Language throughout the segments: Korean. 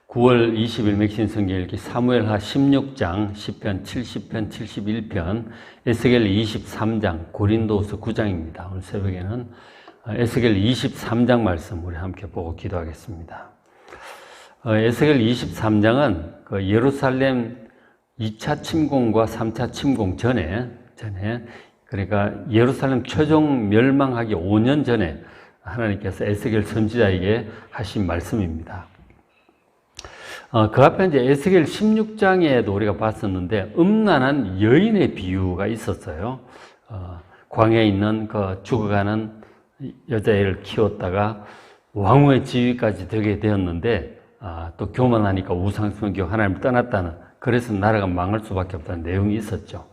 9월 20일 맥신 성경 읽기 사무엘하 16장, 시편 70편, 71편, 에스겔 23장, 고린도후서 9장입니다. 오늘 새벽에는 에스겔 23장 말씀 우리 함께 보고 기도하겠습니다. 에스겔 23장은 그 예루살렘 2차 침공과 3차 침공 전에 그러니까 예루살렘 최종 멸망하기 5년 전에 하나님께서 에스겔 선지자에게 하신 말씀입니다. 그 앞에 이제 에스겔 16장에도 우리가 봤었는데 음란한 여인의 비유가 있었어요. 광야에 있는 그 죽어가는 여자애를 키웠다가 왕후의 지위까지 되게 되었는데 또 교만하니까 우상 섬기고 하나님을 떠났다는, 그래서 나라가 망할 수밖에 없다는 내용이 있었죠.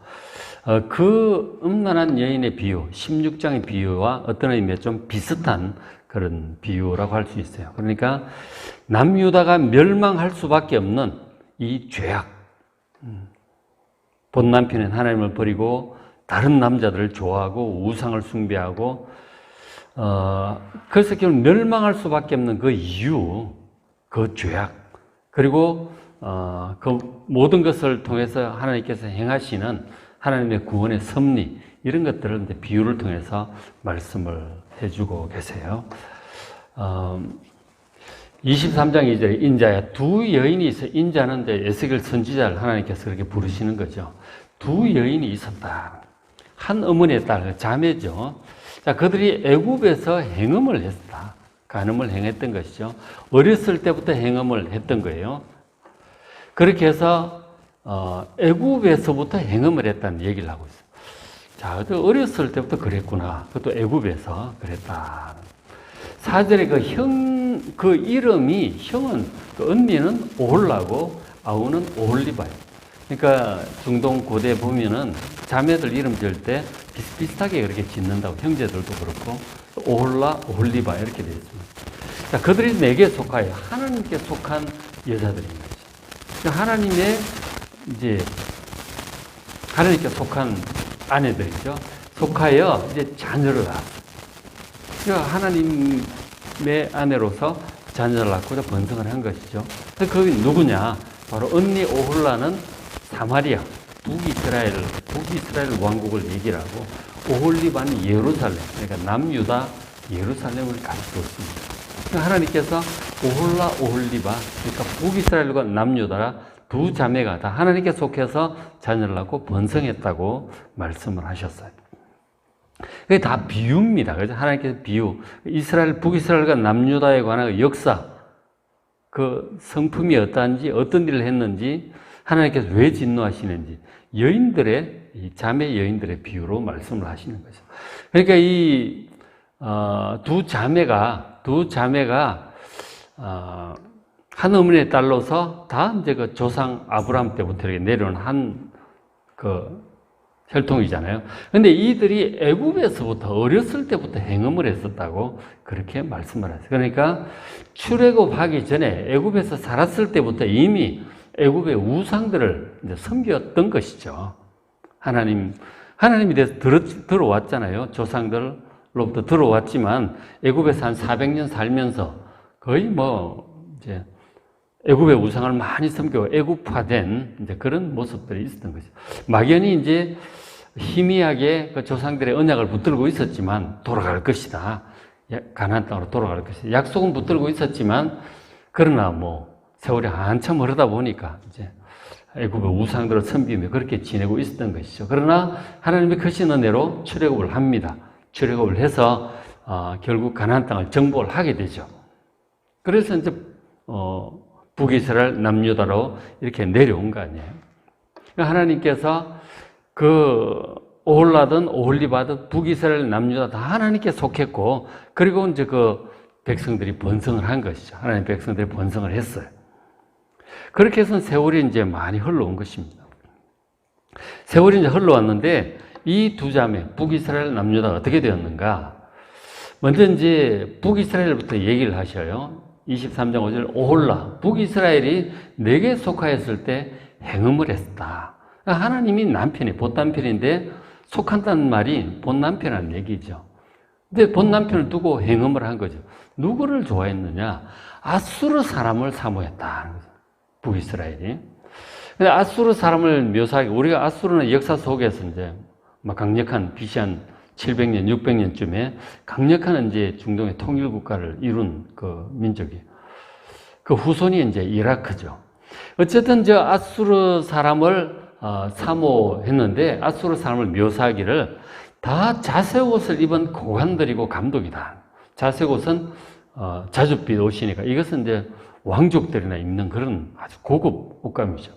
그 음란한 여인의 비유, 16장의 비유와 어떤 의미에 좀 비슷한 그런 비유라고 할 수 있어요. 그러니까 남유다가 멸망할 수밖에 없는 이 죄악, 본 남편은 하나님을 버리고 다른 남자들을 좋아하고 우상을 숭배하고 그래서 결국 멸망할 수밖에 없는 그 이유, 그 죄악, 그리고 그 모든 것을 통해서 하나님께서 행하시는 하나님의 구원의 섭리, 이런 것들을 이제 비유를 통해서 말씀을 해주고 계세요. 23장 2절에 인자야, 두 여인이 있어. 인자는 이제 에스겔 선지자를 하나님께서 그렇게 부르시는 거죠. 두 여인이 있었다. 한 어머니의 딸, 자매죠. 자, 그들이 애굽에서 행음을 했다. 간음을 행했던 것이죠. 어렸을 때부터 행음을 했던 거예요. 그렇게 해서 애굽에서부터 행음을 했다는 얘기를 하고 있어요. 자, 어렸을 때부터 그랬구나. 그것도 애굽에서 그랬다. 4절에 그 이름이, 형은, 그 언니는 오홀라고 아우는 오홀리바예요. 그러니까 중동 고대에 보면은 자매들 이름 지을 때 비슷비슷하게 그렇게 짓는다고, 형제들도 그렇고, 오홀라, 오홀리바 이렇게 되어 있습니다. 자, 그들이 내게 속하여 하나님께 속한 여자들인 거죠. 그러니까 하나님께 속한 아내들이죠. 속하여 이제 자녀를 낳았어요. 그러니까 하나님의 아내로서 자녀를 낳고자 번성을 한 것이죠. 그게 누구냐? 바로 언니 오홀라는 사마리아, 북이스라엘 왕국을 얘기를 하고, 오홀리바는 예루살렘, 그러니까 남유다 예루살렘을 가지고 있습니다. 그러니까 하나님께서 오홀라, 오홀리바, 그러니까 북이스라엘과 남유다 두 자매가 다 하나님께 속해서 자녀를 낳고 번성했다고 말씀을 하셨어요. 그게 다 비유입니다. 그래서 하나님께서 비유, 이스라엘, 북이스라엘과 남유다에 관한 역사, 그 성품이 어떠한지, 어떤 일을 했는지, 하나님께서 왜 진노하시는지, 이 자매 여인들의 비유로 말씀을 하시는 거죠. 그러니까 이 두 자매가 한 어머니의 딸로서 다 이제 그 조상 아브라함 때부터 이렇게 내려온 한 혈통이잖아요. 근데 이들이 애굽에서부터 어렸을 때부터 행음을 했었다고 그렇게 말씀을 하세요. 그러니까 출애굽하기 전에 애굽에서 살았을 때부터 이미 애굽의 우상들을 이제 섬겼던 것이죠. 하나님이 대해서 들어왔잖아요. 조상들로부터 들어왔지만 애굽에서 한 400년 살면서 거의 이제 애굽의 우상을 많이 섬기고 애굽화된 이제 그런 모습들이 있었던 거죠. 막연히 이제 희미하게 그 조상들의 언약을 붙들고 있었지만 돌아갈 것이다. 가나안 땅으로 돌아갈 것이다. 약속은 붙들고 있었지만 그러나 세월이 한참 흐르다 보니까 이제 애굽의 우상들을 섬기며 그렇게 지내고 있었던 것이죠. 그러나 하나님의 크신 은혜로 출애굽을 합니다. 출애굽을 해서 결국 가나안 땅을 정복을 하게 되죠. 그래서 이제 북이스라엘 남유다로 이렇게 내려온 거 아니에요. 하나님께서 그 오홀라든 오홀리바든 북이스라엘 남유다 다 하나님께 속했고, 그리고 이제 그 백성들이 번성을 한 것이죠. 하나님 백성들이 번성을 했어요. 그렇게 해서 세월이 이제 많이 흘러온 것입니다. 세월이 이제 흘러왔는데 이 두 자매 북이스라엘 남유다가 어떻게 되었는가? 먼저 이제 북이스라엘부터 얘기를 하셔요. 23장 5절, 오홀라, 북이스라엘이 내게 속하였을 때 행음을 했다. 하나님이 본 남편인데 속한다는 말이 본 남편이라는 얘기죠. 근데 본 남편을 두고 행음을 한 거죠. 누구를 좋아했느냐? 아수르 사람을 사모했다. 북이스라엘이. 근데 아수르 사람을 묘사하기, 우리가 아수르는 역사 속에서 이제 막 강력한 BC 한 700년, 600년쯤에 강력한 이제 중동의 통일 국가를 이룬 그 민족이에요. 그 후손이 이제 이라크죠. 어쨌든 저 아수르 사람을 사모했는데 아수르 사람을 묘사하기를 다 자색 옷을 입은 고관들이고 감독이다. 자색 옷은 자줏빛 옷이니까 이것은 이제 왕족들이나 입는 그런 아주 고급 옷감이죠.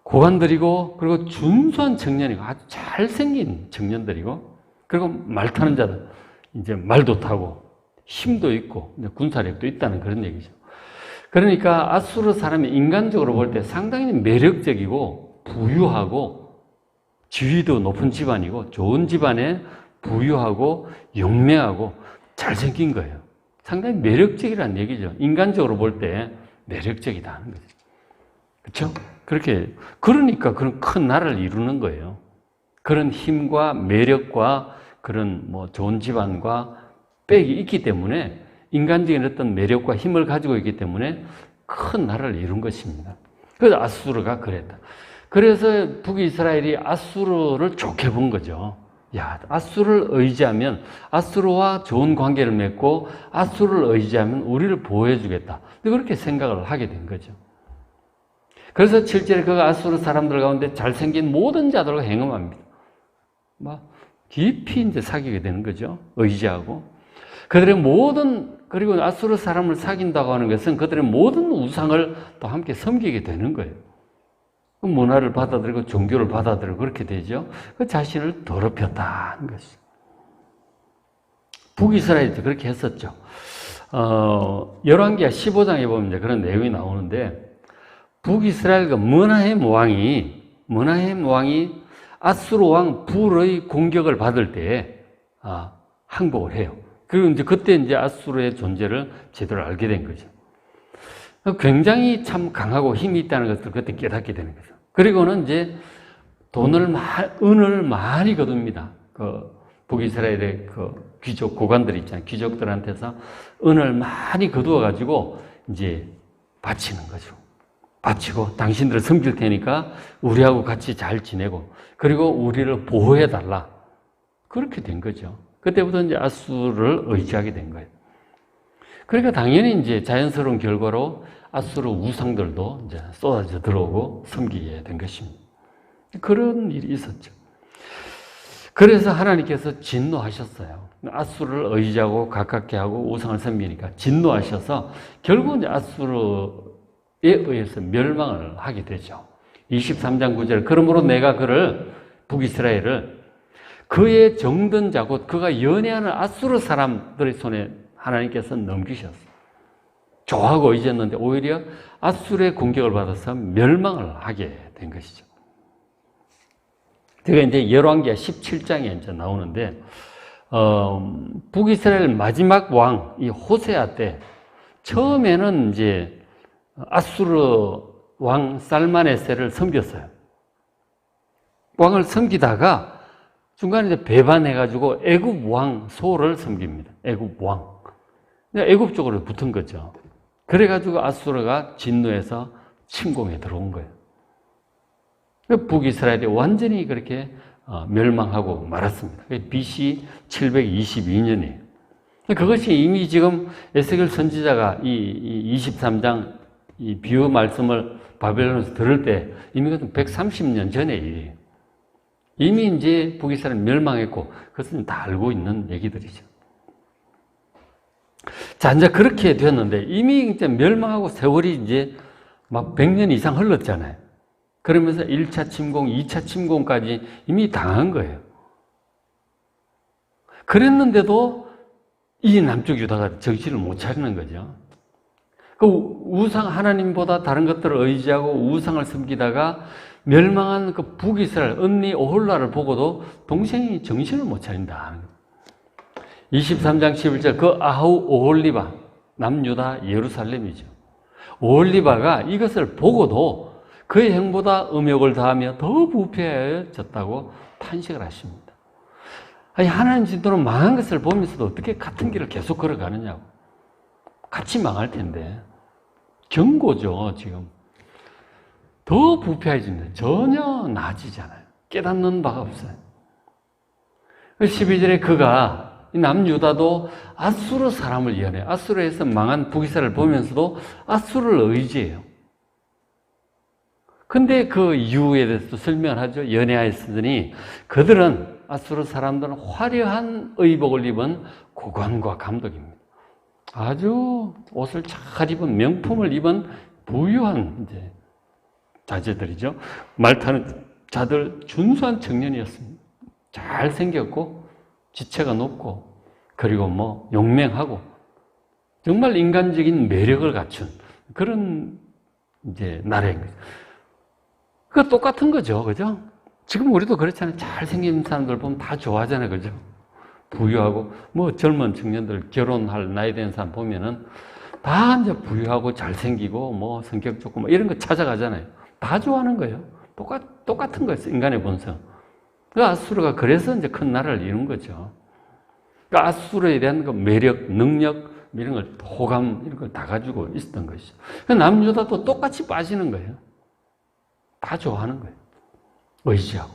고관들이고 그리고 준수한 청년이고 아주 잘생긴 청년들이고 그리고 말 타는 자들 이제 말도 타고 힘도 있고 군사력도 있다는 그런 얘기죠. 그러니까 아수르 사람이 인간적으로 볼 때 상당히 매력적이고 부유하고 지위도 높은 집안이고 좋은 집안에 부유하고 용맹하고 잘생긴 거예요. 상당히 매력적이라는 얘기죠. 인간적으로 볼 때 매력적이다는 거죠. 그렇죠? 그러니까 그런 큰 나라를 이루는 거예요. 그런 힘과 매력과 그런 뭐 좋은 집안과 빽이 있기 때문에 인간적인 어떤 매력과 힘을 가지고 있기 때문에 큰 나라를 이룬 것입니다. 그래서 아수르가 그랬다. 그래서 북이스라엘이 아수르를 좋게 본 거죠. 야, 아수르를 의지하면 아수르와 좋은 관계를 맺고 아수르를 의지하면 우리를 보호해 주겠다. 그렇게 생각을 하게 된 거죠. 그래서 실제로 그 아수르 사람들 가운데 잘생긴 모든 자들과 행음합니다. 막 깊이 이제 사귀게 되는 거죠. 의지하고. 그들의 모든, 그리고 아수르 사람을 사귄다고 하는 것은 그들의 모든 우상을 또 함께 섬기게 되는 거예요. 문화를 받아들이고 종교를 받아들이고 그렇게 되죠. 그 자신을 더럽혔다는 것이죠. 북이스라엘도 그렇게 했었죠. 열왕기하 15장에 보면 이제 그런 내용이 나오는데 북이스라엘과 므나헴 왕이 아수르 왕 불의 공격을 받을 때 항복을 해요. 그리고 이제 그때 이제 아수르의 존재를 제대로 알게 된 거죠. 굉장히 참 강하고 힘이 있다는 것을 그때 깨닫게 되는 거죠. 그리고는 이제 은을 많이 거둡니다. 그 북이스라엘의 그 귀족, 고관들 있잖아요. 귀족들한테서 은을 많이 거두어가지고 이제 바치는 거죠. 바치고 당신들을 섬길 테니까 우리하고 같이 잘 지내고 그리고 우리를 보호해달라. 그렇게 된 거죠. 그때부터 이제 아수르를 의지하게 된 거예요. 그러니까 당연히 이제 자연스러운 결과로 아수르 우상들도 이제 쏟아져 들어오고 섬기게 된 것입니다. 그런 일이 있었죠. 그래서 하나님께서 진노하셨어요. 아수르를 의지하고 가깝게 하고 우상을 섬기니까 진노하셔서 결국 이제 아수르에 의해서 멸망을 하게 되죠. 23장 9절. 그러므로 내가 그를 북이스라엘을 그의 정든 자 곧 그가 연애하는 아수르 사람들의 손에 하나님께서 넘기셨어요. 좋아하고 의지했는데 오히려 아수르의 공격을 받아서 멸망을 하게 된 것이죠. 제가 이제 열왕기하 17장에 이제 나오는데 북이스라엘 마지막 왕 이 호세아 때 처음에는 이제 아수르 왕 살마네세를 섬겼어요. 왕을 섬기다가 중간에 이제 배반해가지고 애굽 왕 소를 섬깁니다. 애굽 왕. 애굽 쪽으로 붙은 거죠. 그래가지고 아수르가 진노해서 침공에 들어온 거예요. 북이스라엘이 완전히 그렇게 멸망하고 말았습니다. BC 722년이에요. 그것이 이미 지금 에스겔 선지자가 이 23장 이 비유 말씀을 바벨론에서 들을 때 이미 130년 전의 일이에요. 이미 이제 북이스라엘 멸망했고 그것은 다 알고 있는 얘기들이죠. 자, 이제 그렇게 되었는데 이미 이제 멸망하고 세월이 이제 막 100년 이상 흘렀잖아요. 그러면서 1차 침공, 2차 침공까지 이미 당한 거예요. 그랬는데도 이 남쪽 유다가 정신을 못 차리는 거죠. 그 우상 하나님보다 다른 것들을 의지하고 우상을 섬기다가 멸망한 그 북이스라엘 언니 오홀라를 보고도 동생이 정신을 못 차린다. 23장 11절 그 아우 오홀리바 남유다 예루살렘이죠. 오홀리바가 이것을 보고도 그의 행보다 음욕을 다하며 더 부패해졌다고 탄식을 하십니다. 아니 하나님 진도로 망한 것을 보면서도 어떻게 같은 길을 계속 걸어가느냐고. 같이 망할 텐데 경고죠, 지금. 더 부패해진다. 전혀 나아지잖아요. 깨닫는 바가 없어요. 12절에 그가, 남유다도 아수르 사람을 연해. 아수르에서 망한 북이스라엘을 보면서도 아수르를 의지해요. 근데 그 이유에 대해서도 설명을 하죠. 연애하였으니 그들은, 아수르 사람들은 화려한 의복을 입은 고관과 감독입니다. 아주 옷을 잘 입은, 명품을 입은 부유한 이제 자제들이죠. 말타는 자들 준수한 청년이었습니다. 잘생겼고 지체가 높고 그리고 뭐 용맹하고 정말 인간적인 매력을 갖춘 그런 이제 나라인 거죠. 그 똑같은 거죠, 그죠? 지금 우리도 그렇잖아요. 잘생긴 사람들 보면 다 좋아하잖아요, 그죠? 부유하고 뭐 젊은 청년들 결혼할 나이 된 사람 보면은 다 이제 부유하고 잘생기고 뭐 성격 좋고 뭐 이런 거 찾아가잖아요. 다 좋아하는 거예요. 똑같은 거예요, 인간의 본성. 그 아수르가 그래서 이제 큰 나라를 이룬 거죠. 그 아수르에 대한 그 매력, 능력 이런 걸, 호감 이런 걸 다 가지고 있었던 것이죠. 남유다도 똑같이 빠지는 거예요. 다 좋아하는 거예요. 의지하고.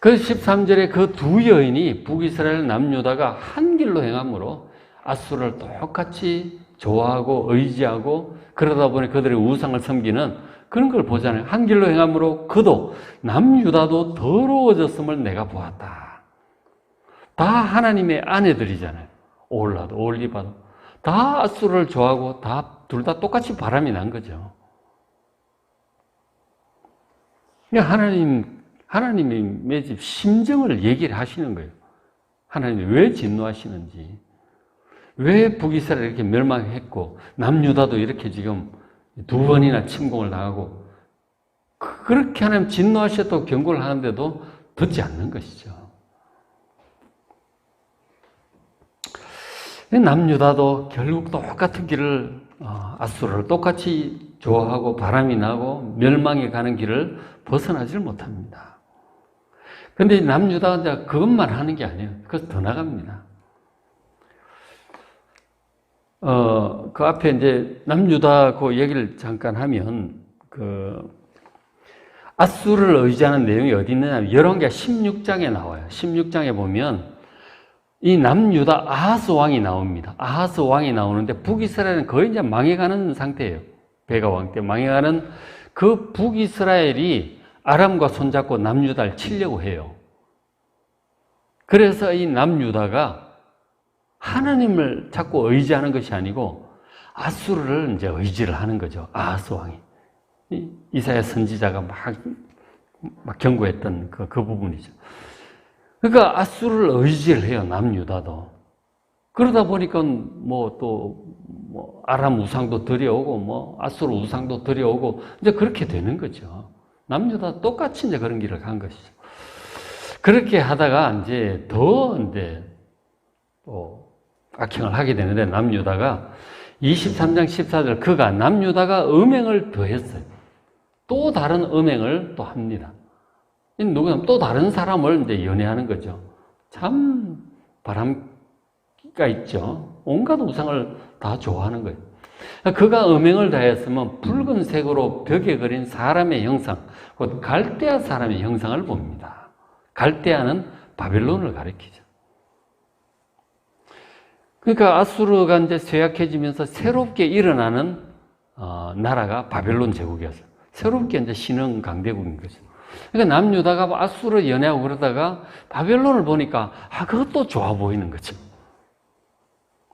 그 13절에 그 두 여인이 북이스라엘 남유다가 한 길로 행함으로 아수르를 똑같이 좋아하고 의지하고 그러다 보니 그들의 우상을 섬기는 그런 걸 보잖아요. 한 길로 행함으로 그도 남유다도 더러워졌음을 내가 보았다. 다 하나님의 아내들이잖아요. 오홀라도 오홀리바도 다 아수르를 좋아하고 둘 다 똑같이 바람이 난 거죠. 하나님이 매집 심정을 얘기를 하시는 거예요. 하나님이 왜 진노하시는지, 왜 북이스라엘이 이렇게 멸망했고 남유다도 이렇게 지금 두 번이나 침공을 당하고 그렇게 하나님 진노하셨다고 경고를 하는데도 듣지 않는 것이죠. 남유다도 결국 똑같은 길을 아수르를 똑같이 좋아하고 바람이 나고 멸망에 가는 길을 벗어나지를 못합니다. 그런데 남유다가 이제 그것만 하는 게 아니에요. 그래서 더 나갑니다. 그 앞에 이제 남유다 그 얘기를 잠깐 하면 아수르를 의지하는 내용이 어디 있느냐? 열왕기하 16장에 나와요. 16장에 보면 이 남유다 아하스 왕이 나옵니다. 아하스 왕이 나오는데 북이스라엘은 거의 이제 망해가는 상태예요. 베가 왕 때 망해가는 그 북이스라엘이 아람과 손잡고 남유다를 치려고 해요. 그래서 이 남유다가 하나님을 자꾸 의지하는 것이 아니고 아수르를 이제 의지를 하는 거죠. 아하스 왕이. 이사야 선지자가 막 경고했던 그 부분이죠. 그러니까 아수르를 의지를 해요, 남유다도. 그러다 보니까 아람 우상도 들여오고 아수르 우상도 들여오고 이제 그렇게 되는 거죠. 남유다 똑같이 이제 그런 길을 간 것이죠. 그렇게 하다가 이제 또 악행을 하게 되는데 남유다가 23장 14절 그가 남유다가 음행을 더했어요. 또 다른 음행을 또 합니다. 누구냐면 또 다른 사람을 이제 연애하는 거죠. 참 바람기가 있죠. 온갖 우상을 다 좋아하는 거예요. 그가 음행을 다했으면 붉은색으로 벽에 그린 사람의 형상, 곧 갈대아 사람의 형상을 봅니다. 갈대아는 바벨론을 가리키죠. 그러니까 아수르가 이제 쇠약해지면서 새롭게 일어나는 나라가 바벨론 제국이었어요. 새롭게 이제 신흥 강대국인 거죠. 그러니까 남유다가 아수르 연애하고 그러다가 바벨론을 보니까 그것도 좋아 보이는 거죠.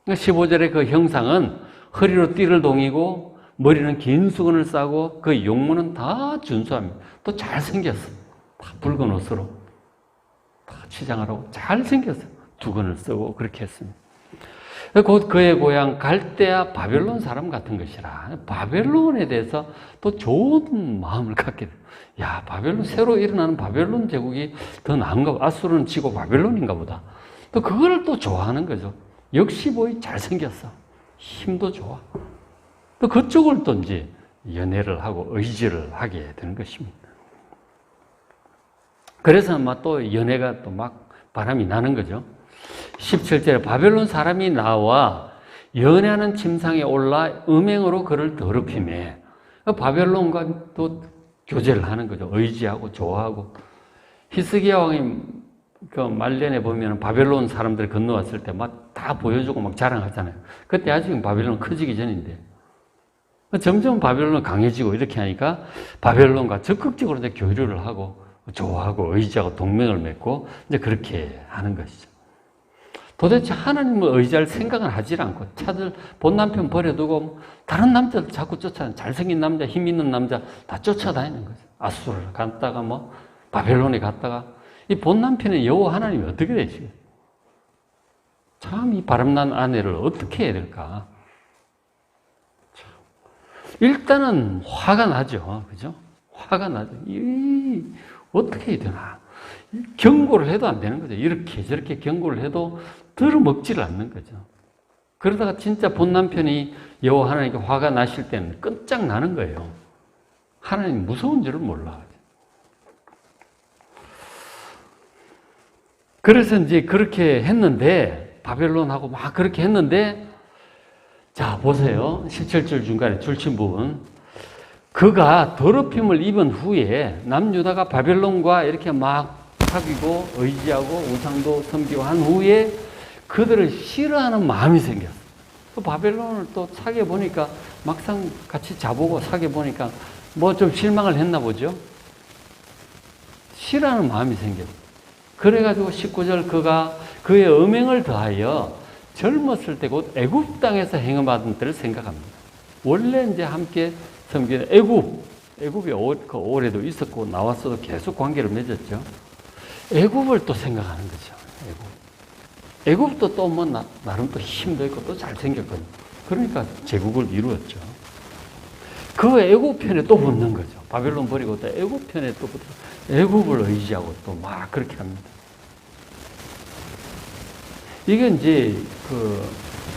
15절의 그 형상은 허리로 띠를 동이고 머리는 긴 수건을 싸고 그 용모는 다 준수합니다. 또 잘생겼어. 다 붉은 옷으로 다 치장을 하고 잘생겼어. 두건을 쓰고 그렇게 했습니다. 곧 그의 고향 갈대아 바벨론 사람 같은 것이라. 바벨론에 대해서 또 좋은 마음을 갖게 돼요. 야, 바벨론, 새로 일어나는 바벨론 제국이 더 나은가 보다. 아수르는 지고 바벨론인가 보다. 또 그거를 또 좋아하는 거죠. 역시 잘생겼어. 힘도 좋아. 또 그쪽을 또 이제 연애를 하고 의지를 하게 되는 것입니다. 그래서 또 연애가 또 바람이 나는 거죠. 17절에 바벨론 사람이 나와 연애하는 침상에 올라 음행으로 그를 더럽히매. 바벨론과 또 교제를 하는 거죠. 의지하고 좋아하고. 히스기야 왕이 그 말년에 보면 바벨론 사람들 건너왔을 때 막 다 보여주고 막 자랑하잖아요. 그때 아직 바벨론 커지기 전인데. 점점 바벨론은 강해지고 이렇게 하니까 바벨론과 적극적으로 이제 교류를 하고 좋아하고 의지하고 동맹을 맺고 이제 그렇게 하는 것이죠. 도대체 하나님을 의지할 생각은 하지 않고 차들 본 남편 버려두고 다른 남자들 자꾸 쫓아다니는, 잘생긴 남자, 힘 있는 남자 다 쫓아다니는 거죠. 아수르를 갔다가 뭐 바벨론에 갔다가 이 본 남편의 여호와 하나님이 어떻게 되시겠어요? 참 이 바람난 아내를 어떻게 해야 될까? 일단은 화가 나죠. 그죠? 화가 나죠. 어떻게 해야 되나? 경고를 해도 안 되는 거죠. 이렇게 저렇게 경고를 해도 들어먹지를 않는 거죠. 그러다가 진짜 본 남편이 여호와 하나님께 화가 나실 때는 끝장나는 거예요. 하나님 무서운 줄을 몰라. 그래서 이제 그렇게 했는데 바벨론하고 막 그렇게 했는데 자 보세요. 17절 중간에 줄친 부분. 그가 더럽힘을 입은 후에 남유다가 바벨론과 이렇게 막 사귀고 의지하고 우상도 섬기고 한 후에 그들을 싫어하는 마음이 생겼어. 또 바벨론을 또 사귀어 보니까 막상 같이 자보고 사귀어 보니까 뭐 좀 실망을 했나 보죠. 싫어하는 마음이 생겼어. 그래가지고 19절 그가 그의 음행을 더하여 젊었을 때 곧 애굽 땅에서 행함하던 때를 생각합니다. 원래 이제 함께 섬기는 애굽이 그 오래도 있었고 나왔어도 계속 관계를 맺었죠. 애굽을 또 생각하는 거죠. 애굽도 또 뭐 나름 또 힘도 있고 또 잘생겼거든요. 그러니까 제국을 이루었죠. 그 애굽 편에 또 붙는 거죠. 바벨론 버리고 또 애굽 편에 또 붙어 애굽을 의지하고 또 막 그렇게 합니다. 이게 이제 그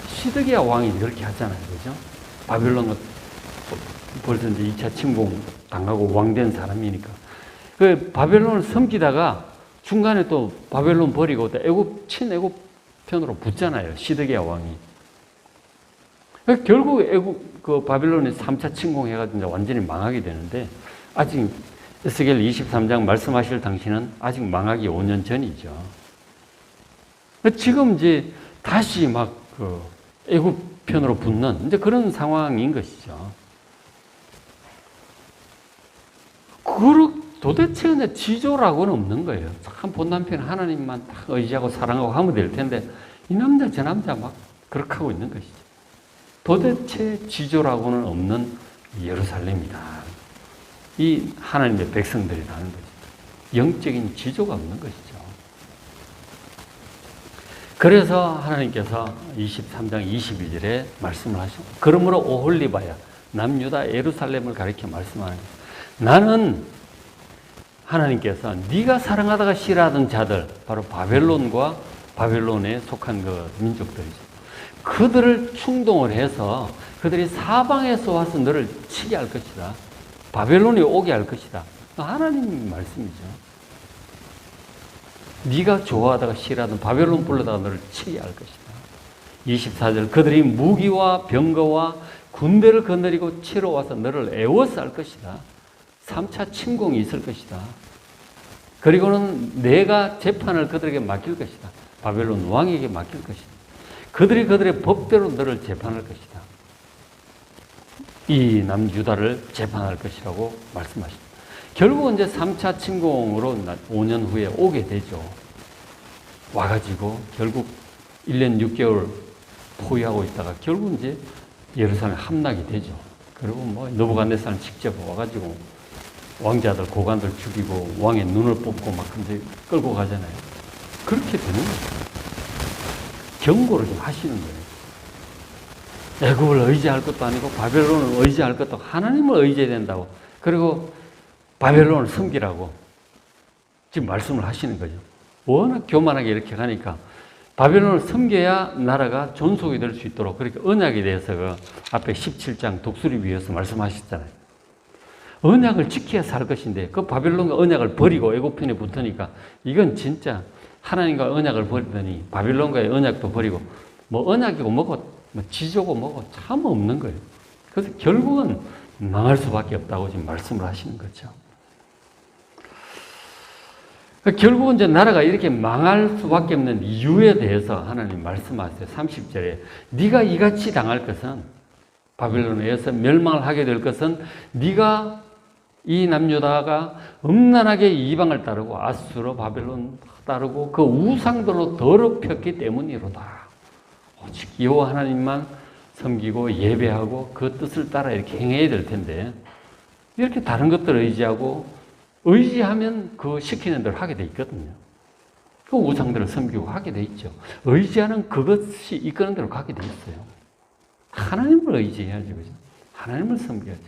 시드기야 왕이 그렇게 하잖아요. 그죠? 바벨론은 벌써 이제 2차 침공 당하고 왕된 사람이니까. 그 바벨론을 섬기다가 중간에 또 바벨론 버리고 또 친애굽 편으로 붙잖아요. 시드기야 왕이. 결국 그 바벨론이 3차 침공해가지고 이제 완전히 망하게 되는데 아직 에스겔 23장 말씀하실 당시는 아직 망하기 5년 전이죠. 지금 이제 다시 막 그 애굽 편으로 붙는 이제 그런 상황인 것이죠. 도대체 근데 지조라고는 없는 거예요. 참 본 남편 하나님만 딱 의지하고 사랑하고 하면 될 텐데 이 남자 저 남자 막 그렇게 하고 있는 것이죠. 도대체 지조라고는 없는 예루살렘이다. 이 하나님의 백성들이라는 거죠. 영적인 지조가 없는 것이죠. 그래서 하나님께서 23장 21절에 말씀을 하시고 그러므로 오홀리바야 남유다 예루살렘을 가리켜 말씀하는 거예요. 나는 하나님께서 네가 사랑하다가 싫어하던 자들 바로 바벨론과 바벨론에 속한 그 민족들이죠. 그들을 충동을 해서 그들이 사방에서 와서 너를 치게 할 것이다. 바벨론이 오게 할 것이다. 하나님 말씀이죠. 네가 좋아하다가 싫어하던 바벨론 불러다가 너를 치게 할 것이다. 24절 그들이 무기와 병거와 군대를 거느리고 치러 와서 너를 애워서 할 것이다. 3차 침공이 있을 것이다. 그리고는 내가 재판을 그들에게 맡길 것이다. 바벨론 왕에게 맡길 것이다. 그들이 그들의 법대로 너를 재판할 것이다. 이 남유다를 재판할 것이라고 말씀하십니다. 결국은 이제 3차 침공으로 5년 후에 오게 되죠. 와가지고 결국 1년 6개월 포위하고 있다가 결국 이제 예루살렘 함락이 되죠. 그리고 뭐 느부갓네살 직접 와가지고 왕자들 고관들 죽이고 왕의 눈을 뽑고 막 근데 끌고 가잖아요. 그렇게 되는 거죠. 경고를 좀 하시는 거예요. 애굽을 의지할 것도 아니고 바벨론을 의지할 것도 하나님을 의지해야 된다고. 그리고 바벨론을 섬기라고 지금 말씀을 하시는 거죠. 워낙 교만하게 이렇게 가니까 바벨론을 섬겨야 나라가 존속이 될 수 있도록 그렇게 언약에 대해서 그 앞에 17장 독수리 위에서 말씀하셨잖아요. 언약을 지켜야 살 것인데 그 바벨론과 언약을 버리고 애굽 편에 붙으니까 이건 진짜 하나님과 언약을 버리더니 바벨론과의 언약도 버리고 뭐 언약이고 뭐고 뭐 지조고 뭐고 참 없는 거예요. 그래서 결국은 망할 수밖에 없다고 지금 말씀을 하시는 거죠. 결국은 이제 나라가 이렇게 망할 수밖에 없는 이유에 대해서 하나님 말씀하세요. 30절에 네가 이같이 당할 것은 바빌론에 의해서 멸망을 하게 될 것은 네가 이 남유다가 음란하게 이방을 따르고 아수르 바벨론 따르고 그 우상들로 더럽혔기 때문이로다. 오직 여호와 하나님만 섬기고 예배하고 그 뜻을 따라 이렇게 행해야 될 텐데 이렇게 다른 것들을 의지하면 그 시키는 대로 하게 돼 있거든요. 그 우상들을 섬기고 하게 돼 있죠. 의지하는 그것이 이끄는 대로 가게 돼 있어요. 하나님을 의지해야지, 그죠? 하나님을 섬겨야지.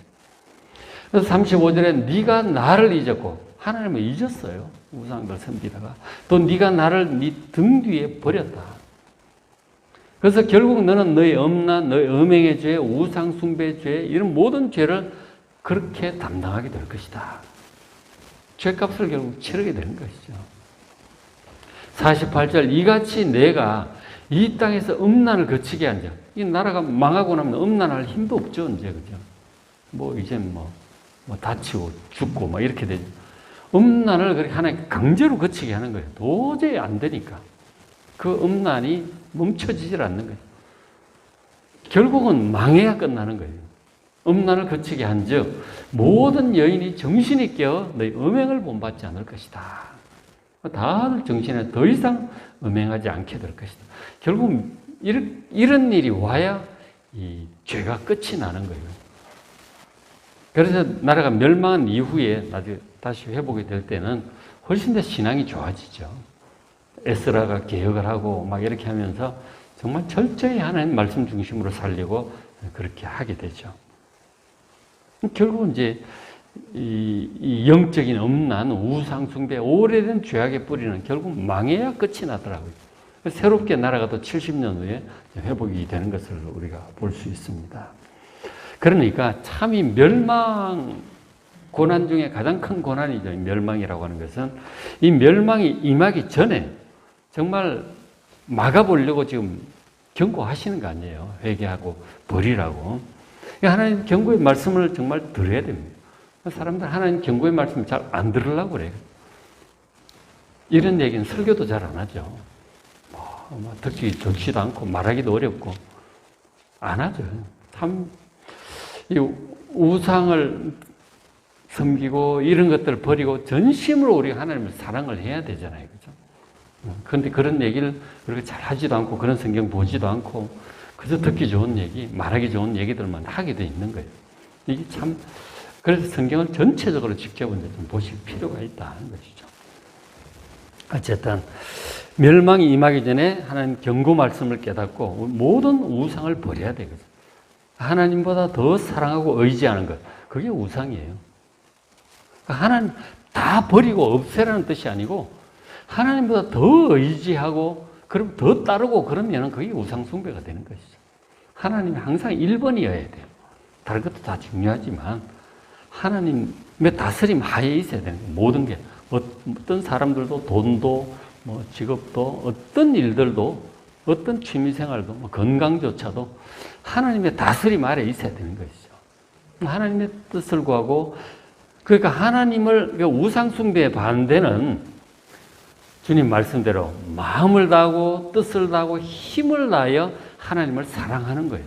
그래서 35절에 네가 나를 잊었고 하나님을 잊었어요. 우상들 섬기다가 또 네가 나를 네 등 뒤에 버렸다. 그래서 결국 너는 너의 음란, 너의 음행의 죄, 우상 숭배의 죄 이런 모든 죄를 그렇게 담당하게 될 것이다. 죄값을 결국 치르게 되는 것이죠. 48절 이같이 내가 이 땅에서 음란을 거치게 한 자. 이 나라가 망하고 나면 음란할 힘도 없죠, 이제, 그죠? 이제 다치고 죽고 이렇게 되죠. 음란을 그렇게 하나님 강제로 거치게 하는 거예요. 도저히 안 되니까. 그 음란이 멈춰지질 않는 거예요. 결국은 망해야 끝나는 거예요. 음란을 거치게 한즉 모든 여인이 정신이 깨어 너희 음행을 본받지 않을 것이다. 다들 정신에 더 이상 음행하지 않게 될 것이다. 결국 이런 일이 와야 이 죄가 끝이 나는 거예요. 그래서 나라가 멸망한 이후에 나중에 다시 회복이 될 때는 훨씬 더 신앙이 좋아지죠. 에스라가 개혁을 하고 이렇게 하면서 정말 철저히 하나님 말씀 중심으로 살려고 그렇게 하게 되죠. 결국은 이제 이 영적인 음란, 우상 숭배, 오래된 죄악의 뿌리는 결국 망해야 끝이 나더라고요. 새롭게 나라가 또 70년 후에 회복이 되는 것을 우리가 볼 수 있습니다. 그러니까 참 이 멸망 고난 중에 가장 큰 고난이죠. 이 멸망이라고 하는 것은 이 멸망이 임하기 전에 정말 막아보려고 지금 경고하시는 거 아니에요. 회개하고 버리라고. 하나님 경고의 말씀을 정말 들어야 됩니다. 사람들 하나님 경고의 말씀을 잘 안 들으려고 그래요. 이런 얘기는 설교도 잘 안 하죠. 듣기 좋지도 않고 말하기도 어렵고 안 하죠. 참 이 우상을 섬기고 이런 것들을 버리고 전심으로 우리가 하나님을 사랑을 해야 되잖아요. 그죠? 그런데 그런 얘기를 우리가 잘 하지도 않고 그런 성경 보지도 않고 그저 듣기 좋은 얘기, 말하기 좋은 얘기들만 하게 돼 있는 거예요. 이게 참, 그래서 성경을 전체적으로 직접 좀 보실 필요가 있다는 것이죠. 어쨌든, 멸망이 임하기 전에 하나님 경고 말씀을 깨닫고 모든 우상을 버려야 되거든요. 하나님보다 더 사랑하고 의지하는 것, 그게 우상이에요. 하나님 다 버리고 없애라는 뜻이 아니고 하나님보다 더 의지하고 그럼 더 따르고 그러면 그게 우상숭배가 되는 것이죠. 하나님이 항상 1번이어야 돼요. 다른 것도 다 중요하지만 하나님의 다스림 하에 있어야 되는 거예요. 모든 게. 어떤 사람들도 돈도 직업도 어떤 일들도 어떤 취미생활도 건강조차도 하나님의 다스림 아래 있어야 되는 것이죠. 하나님의 뜻을 구하고 그러니까 하나님을 우상숭배의 반대는 주님 말씀대로 마음을 다하고 뜻을 다하고 힘을 다하여 하나님을 사랑하는 거예요.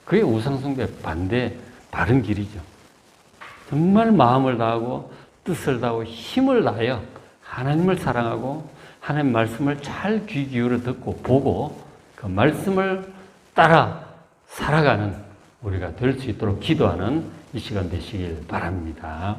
그게 우상숭배 반대 바른 길이죠. 정말 마음을 다하고 뜻을 다하고 힘을 다하여 하나님을 사랑하고 하나님 말씀을 잘 귀 기울여 듣고 보고 그 말씀을 따라 살아가는 우리가 될 수 있도록 기도하는 이 시간 되시길 바랍니다.